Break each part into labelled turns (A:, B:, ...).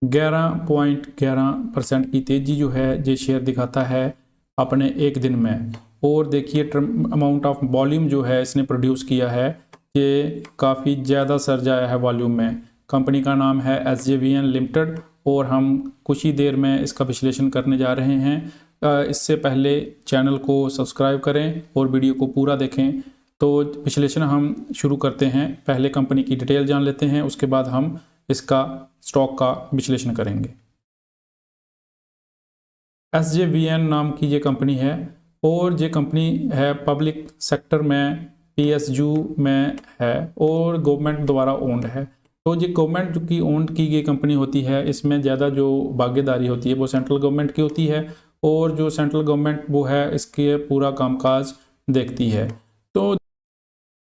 A: 11.11% की तेज़ी जो है ये शेयर दिखाता है अपने एक दिन में। और देखिए अमाउंट ऑफ वॉल्यूम जो है इसने प्रोड्यूस किया है, ये काफ़ी ज़्यादा सर्ज आया है वॉल्यूम में। कंपनी का नाम है SJVN लिमिटेड और हम कुछ ही देर में इसका विश्लेषण करने जा रहे हैं। इससे पहले चैनल को सब्सक्राइब करें और वीडियो को पूरा देखें। तो विश्लेषण हम शुरू करते हैं। पहले कंपनी की डिटेल जान लेते हैं, उसके बाद हम इसका स्टॉक का विश्लेषण करेंगे। SJVN नाम की ये कंपनी है और ये कंपनी है पब्लिक सेक्टर में, PSU में है और गवर्नमेंट द्वारा ओन्ड है। तो ये गवर्नमेंट की ओन्ड की गई कंपनी होती है, इसमें ज़्यादा जो भागीदारी होती है वो सेंट्रल गवर्नमेंट की होती है और जो सेंट्रल गवर्नमेंट वो है इसके पूरा कामकाज देखती है। तो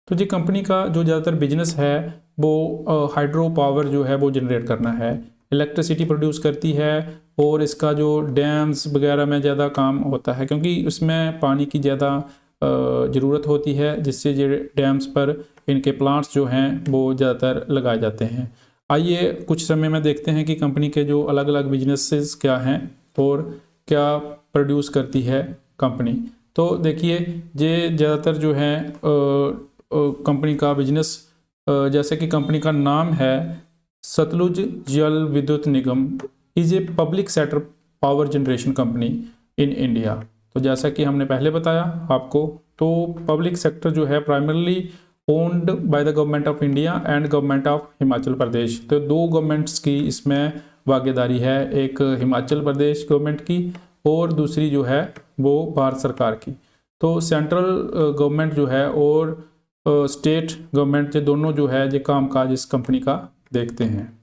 A: ये कंपनी का जो ज़्यादातर बिजनेस है वो हाइड्रो पावर जो है वो जनरेट करना है, इलेक्ट्रिसिटी प्रोड्यूस करती है और इसका जो डैम्स वगैरह में ज़्यादा काम होता है क्योंकि उसमें पानी की ज़्यादा ज़रूरत होती है, जिससे ये डैम्स पर इनके प्लांट्स जो हैं वो ज़्यादातर लगाए जाते हैं। आइए कुछ समय में देखते हैं कि कंपनी के जो अलग अलग बिजनेसेस क्या हैं और क्या प्रोड्यूस करती है कंपनी। तो देखिए ये ज़्यादातर जो है कंपनी का बिजनेस, जैसे कि कंपनी का नाम है Satluj Jal Vidyut Nigam, is a public sector power generation company in India. तो जैसा कि हमने पहले बताया आपको, तो पब्लिक सेक्टर जो है primarily owned by the government of India and government of Himachal Pradesh. तो दो गवर्नमेंट्स की इसमें भागीदारी है, एक हिमाचल प्रदेश गवर्नमेंट की और दूसरी जो है वो भारत सरकार की। तो सेंट्रल गवर्नमेंट जो है और स्टेट गवर्नमेंट ये दोनों जो है ये कामकाज इस कंपनी का देखते हैं।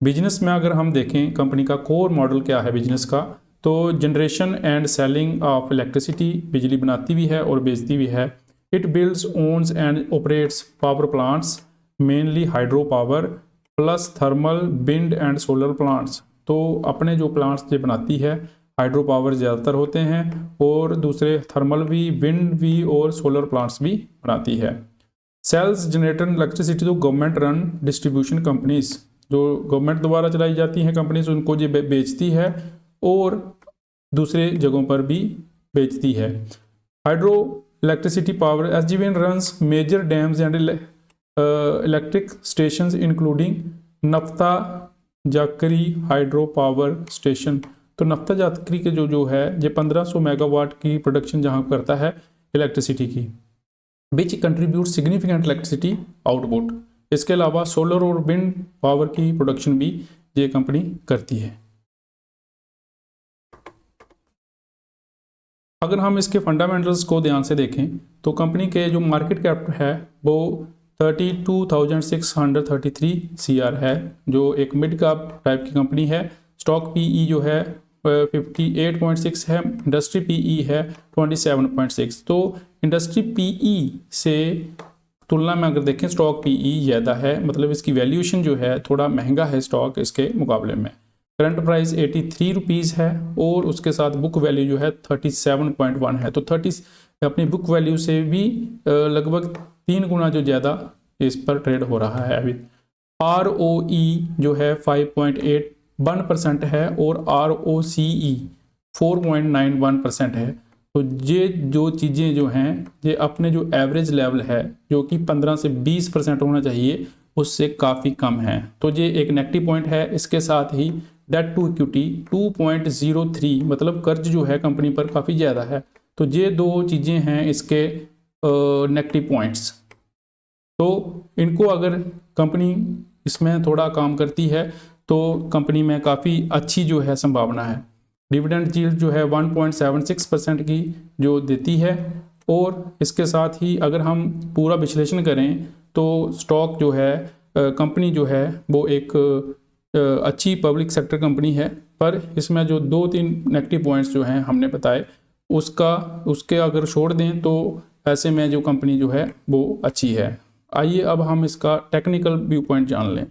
A: बिजनेस में अगर हम देखें कंपनी का कोर मॉडल क्या है बिजनेस का, तो generation and selling of electricity, बिजली बनाती भी है और बेचती भी है। It builds, owns and operates power plants, mainly hydro power plus thermal, wind and solar plants. तो अपने जो प्लांट्स ये बनाती है हाइड्रो पावर ज़्यादातर होते हैं और दूसरे थर्मल भी, विंड भी और सोलर प्लांट्स भी बनाती है। सेल्स जनरेटर इलेक्ट्रिसिटी तो गवर्नमेंट रन डिस्ट्रीब्यूशन कंपनीज, जो गवर्नमेंट द्वारा चलाई जाती हैं कंपनीज उनको ये बेचती है और दूसरे जगहों पर भी बेचती है। Hydro electricity power, SJVN runs major dams and electric stations including नफ्ता जाकरी हाइड्रो पावर स्टेशन। तो नफ्ता जाकरी के जो है ये 1500 मेगावाट की प्रोडक्शन जहाँ करता है इलेक्ट्रिसिटी की, विच कंट्रीब्यूट सिग्निफिकेंट इलेक्ट्रिसिटी आउटपुट। इसके अलावा सोलर और विंड पावर की प्रोडक्शन भी ये कंपनी करती है। अगर हम इसके फंडामेंटल्स को ध्यान से देखें तो कंपनी के जो मार्केट कैप है वो 32,633 CR है, जो एक मिड कैप टाइप की कंपनी है। स्टॉक PE जो है 58.6 है, इंडस्ट्री PE है 27.6। तो इंडस्ट्री PE से तुलना में अगर देखें स्टॉक PE ज़्यादा है, मतलब इसकी वैल्यूएशन जो है थोड़ा महंगा है स्टॉक इसके मुकाबले में। करंट प्राइस 83 रुपीज़ है और उसके साथ बुक वैल्यू जो है 37.1 है। तो 30 अपनी बुक वैल्यू से भी लगभग 3 गुना जो ज़्यादा इस पर ट्रेड हो रहा है अभी। ROE जो है 5.81% है और ROCE 4.91% है। तो ये जो चीज़ें जो हैं ये अपने जो एवरेज लेवल है जो कि 15 से 20% होना चाहिए उससे काफ़ी कम है। तो ये एक नेगेटिव पॉइंट है। इसके साथ ही डेट टू इक्विटी 2.03, मतलब कर्ज जो है कंपनी पर काफ़ी ज़्यादा है। तो ये दो चीज़ें हैं इसके नेगेटिव पॉइंट्स। तो इनको अगर कंपनी इसमें थोड़ा काम करती है तो कंपनी में काफ़ी अच्छी जो है संभावना है। डिविडेंड यील्ड जो है 1.76% की जो देती है और इसके साथ ही अगर हम पूरा विश्लेषण करें तो स्टॉक जो है कंपनी जो है वो एक अच्छी पब्लिक सेक्टर कंपनी है, पर इसमें जो 2-3 नेगेटिव पॉइंट्स जो हैं हमने बताए उसके अगर छोड़ दें तो ऐसे में जो कंपनी जो है वो अच्छी है। आइए अब हम इसका टेक्निकल व्यू पॉइंट जान लें।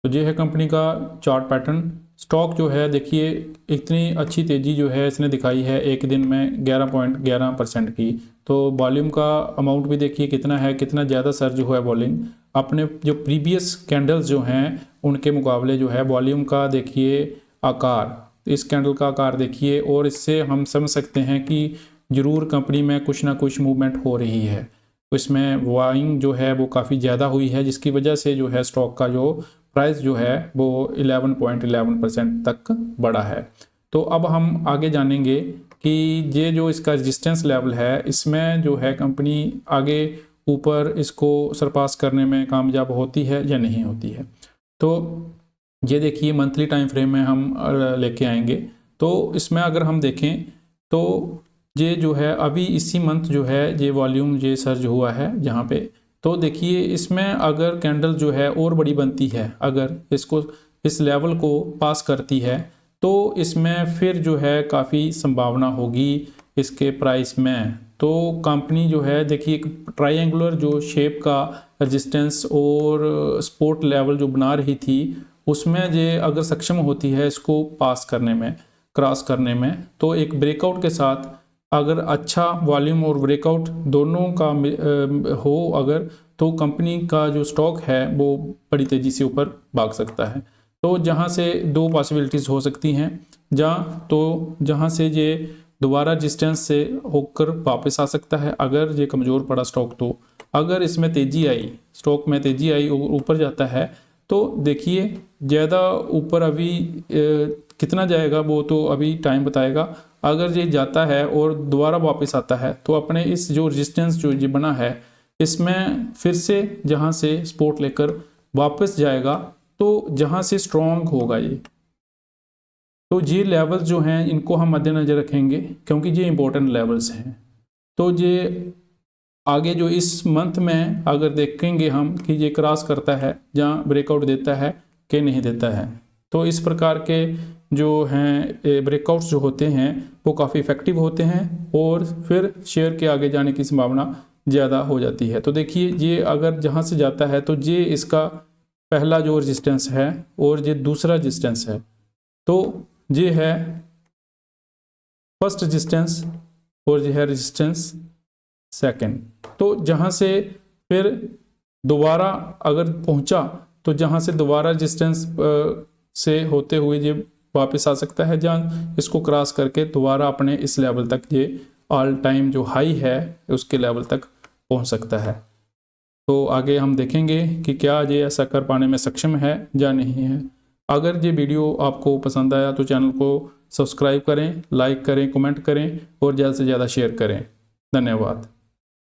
A: तो ये है कंपनी का चार्ट पैटर्न। स्टॉक जो है देखिए इतनी अच्छी तेज़ी जो है इसने दिखाई है एक दिन में 11.11% की। तो वॉल्यूम का अमाउंट भी देखिए कितना है, कितना ज़्यादा सर्ज हुआ है वॉल्यूम। अपने जो प्रीवियस कैंडल्स जो हैं उनके मुकाबले जो है वॉल्यूम का देखिए आकार, इस कैंडल का आकार देखिए, और इससे हम समझ सकते हैं कि ज़रूर कंपनी में कुछ ना कुछ मूवमेंट हो रही है। इसमें बाइंग जो है वो काफ़ी ज़्यादा हुई है, जिसकी वजह से जो है स्टॉक का जो प्राइस जो है वो 11.11% तक बढ़ा है। तो अब हम आगे जानेंगे कि ये जो इसका रेजिस्टेंस लेवल है इसमें जो है कंपनी आगे ऊपर इसको सरपास करने में कामयाब होती है या नहीं होती है। तो ये देखिए मंथली टाइम फ्रेम में हम लेके आएंगे। तो इसमें अगर हम देखें तो ये जो है अभी इसी मंथ जो है ये वॉल्यूम ये सर्ज हुआ है यहाँ पे। तो देखिए इसमें अगर कैंडल जो है और बड़ी बनती है, अगर इसको इस लेवल को पास करती है तो इसमें फिर जो है काफ़ी संभावना होगी इसके प्राइस में। तो कंपनी जो है देखिए एक ट्रायंगुलर जो शेप का रेजिस्टेंस और सपोर्ट लेवल जो बना रही थी उसमें ये अगर सक्षम होती है इसको पास करने में, क्रॉस करने में, तो एक ब्रेकआउट के साथ अगर अच्छा वॉल्यूम और ब्रेकआउट दोनों का हो अगर, तो कंपनी का जो स्टॉक है वो बड़ी तेज़ी से ऊपर भाग सकता है। तो जहाँ से दो पॉसिबिलिटीज़ हो सकती हैं, जहाँ से ये दोबारा रेजिस्टेंस से होकर वापस आ सकता है अगर ये कमज़ोर पड़ा स्टॉक। तो अगर इसमें तेज़ी आई, स्टॉक में तेज़ी आई और ऊपर जाता है तो देखिए ज़्यादा ऊपर अभी कितना जाएगा वो तो अभी टाइम बताएगा। अगर ये जाता है और दोबारा वापस आता है तो अपने इस जो रेजिस्टेंस जो ये बना है इसमें फिर से जहाँ से सपोर्ट लेकर वापस जाएगा, तो जहाँ से स्ट्रॉन्ग होगा ये, तो ये लेवल्स जो हैं इनको हम मद्देनज़र रखेंगे क्योंकि ये इंपॉर्टेंट लेवल्स हैं। तो ये आगे जो इस मंथ में अगर देखेंगे हम कि ये क्रॉस करता है, जहाँ ब्रेकआउट देता है कि नहीं देता है, तो इस प्रकार के जो हैं ब्रेकआउट्स जो होते हैं वो काफ़ी इफ़ेक्टिव होते हैं और फिर शेयर के आगे जाने की संभावना ज़्यादा हो जाती है। तो देखिए ये अगर जहाँ से जाता है तो ये इसका पहला जो रेजिस्टेंस है और ये दूसरा रेजिस्टेंस है, तो ये है फर्स्ट रेजिस्टेंस और ये है रेजिस्टेंस सेकंड। तो जहाँ से फिर दोबारा अगर पहुँचा तो जहाँ से दोबारा रेजिस्टेंस से होते हुए ये वापस आ सकता है, जहाँ इसको क्रॉस करके दोबारा अपने इस लेवल तक ये ऑल टाइम जो हाई है उसके लेवल तक पहुँच सकता है। तो आगे हम देखेंगे कि क्या ये ऐसा कर पाने में सक्षम है या नहीं है। अगर ये वीडियो आपको पसंद आया तो चैनल को सब्सक्राइब करें, लाइक करें, कमेंट करें और ज़्यादा से ज़्यादा शेयर करें। धन्यवाद।